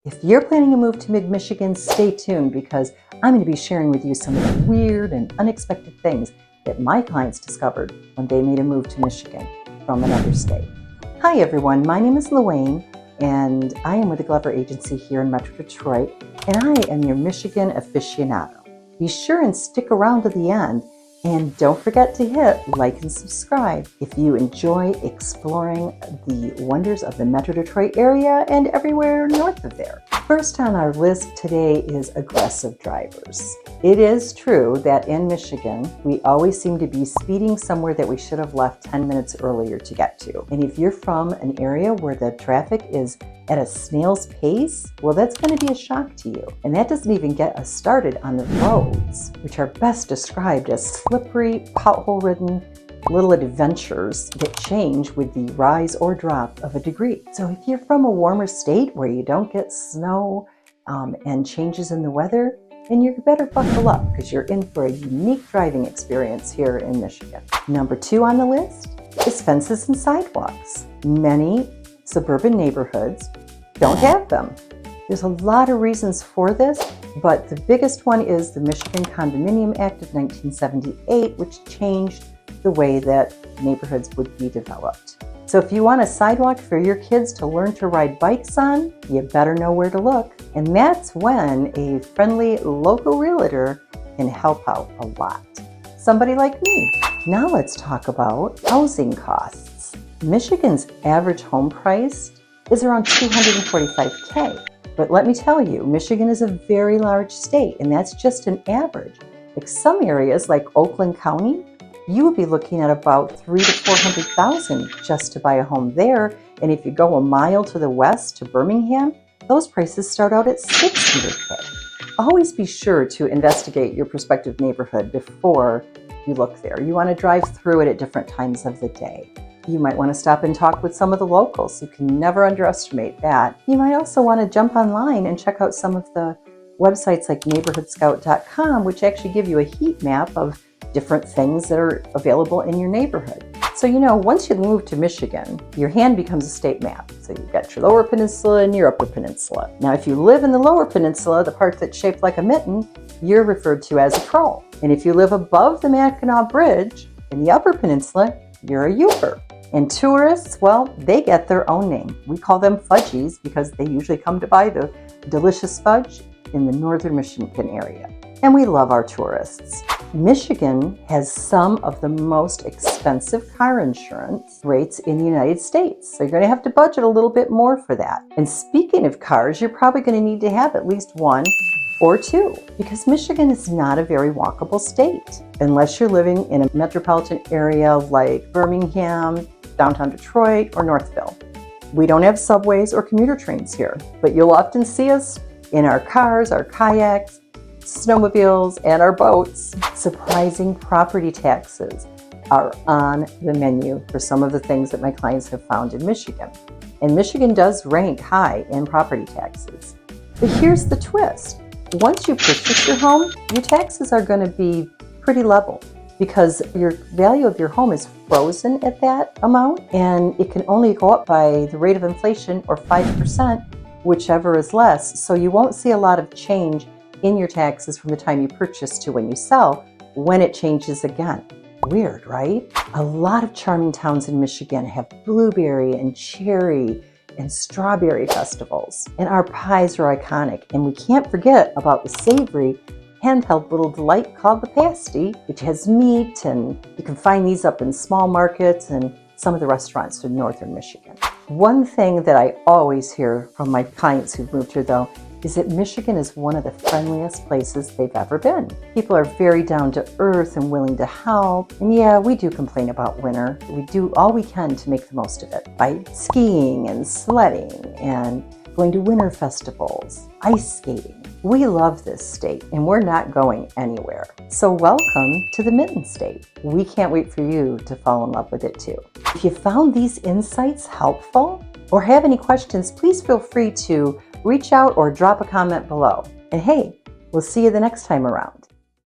If you're planning a move to mid-Michigan, stay tuned because I'm going to be sharing with you some of the weird and unexpected things that my clients discovered when they made a move to Michigan from another state. Hi everyone, my name is Luane and I am with the Glover Agency here in Metro Detroit, and I am your Michigan aficionado. Be sure and stick around to the end, and don't forget to hit like and subscribe if you enjoy exploring the wonders of the Metro Detroit area and everywhere north of there. First on our list today is aggressive drivers. It is true that in Michigan, we always seem to be speeding somewhere that we should have left 10 minutes earlier to get to. And if you're from an area where the traffic is at a snail's pace, well, that's going to be a shock to you. And that doesn't even get us started on the roads, which are best described as slippery, pothole-ridden little adventures that change with the rise or drop of a degree. So if you're from a warmer state where you don't get snow and changes in the weather, then you better buckle up because you're in for a unique driving experience here in Michigan. Number 2 on the list is fences and sidewalks. Many suburban neighborhoods don't have them. There's a lot of reasons for this, but the biggest one is the Michigan Condominium Act of 1978, which changed the way that neighborhoods would be developed. So if you want a sidewalk for your kids to learn to ride bikes on, you better know where to look. And that's when a friendly local realtor can help out a lot. Somebody like me. Now let's talk about housing costs. Michigan's average home price is around $245K. But let me tell you, Michigan is a very large state, and that's just an average. Like some areas like Oakland County, you would be looking at about $300,000 to $400,000 just to buy a home there. And if you go a mile to the west to Birmingham, those prices start out at $600K. Always be sure to investigate your prospective neighborhood before you look there. You want to drive through it at different times of the day. You might want to stop and talk with some of the locals. You can never underestimate that. You might also want to jump online and check out some of the websites like neighborhoodscout.com, which actually give you a heat map of different things that are available in your neighborhood. So, once you move to Michigan, your hand becomes a state map. So you've got your lower peninsula and your upper peninsula. Now, if you live in the lower peninsula, the part that's shaped like a mitten, you're referred to as a pro. And if you live above the Mackinac Bridge in the upper peninsula, you're a Uper. And tourists, well, they get their own name. We call them fudgies because they usually come to buy the delicious fudge in the northern Michigan area. And we love our tourists. Michigan has some of the most expensive car insurance rates in the United States. So you're going to have to budget a little bit more for that. And speaking of cars, you're probably going to need to have at least 1 or 2 because Michigan is not a very walkable state unless you're living in a metropolitan area like Birmingham, downtown Detroit, or Northville. We don't have subways or commuter trains here, but you'll often see us in our cars, our kayaks, snowmobiles, and our boats. Surprising property taxes are on the menu for some of the things that my clients have found in Michigan. And Michigan does rank high in property taxes. But here's the twist. Once you purchase your home, your taxes are going to be pretty level because your value of your home is frozen at that amount, and it can only go up by the rate of inflation or 5%, whichever is less. So you won't see a lot of change in your taxes from the time you purchase to when you sell, when it changes again. Weird, right? A lot of charming towns in Michigan have blueberry and cherry and strawberry festivals. And our pies are iconic. And we can't forget about the savory handheld little delight called the pasty, which has meat, and you can find these up in small markets and some of the restaurants in northern Michigan. One thing that I always hear from my clients who've moved here though is that Michigan is one of the friendliest places they've ever been. People are very down to earth and willing to help. And yeah, we do complain about winter. We do all we can to make the most of it by skiing and sledding and going to winter festivals, ice skating. We love this state and we're not going anywhere. So welcome to the Mitten State. We can't wait for you to fall in love with it too. If you found these insights helpful or have any questions, please feel free to reach out or drop a comment below. And hey, we'll see you the next time around.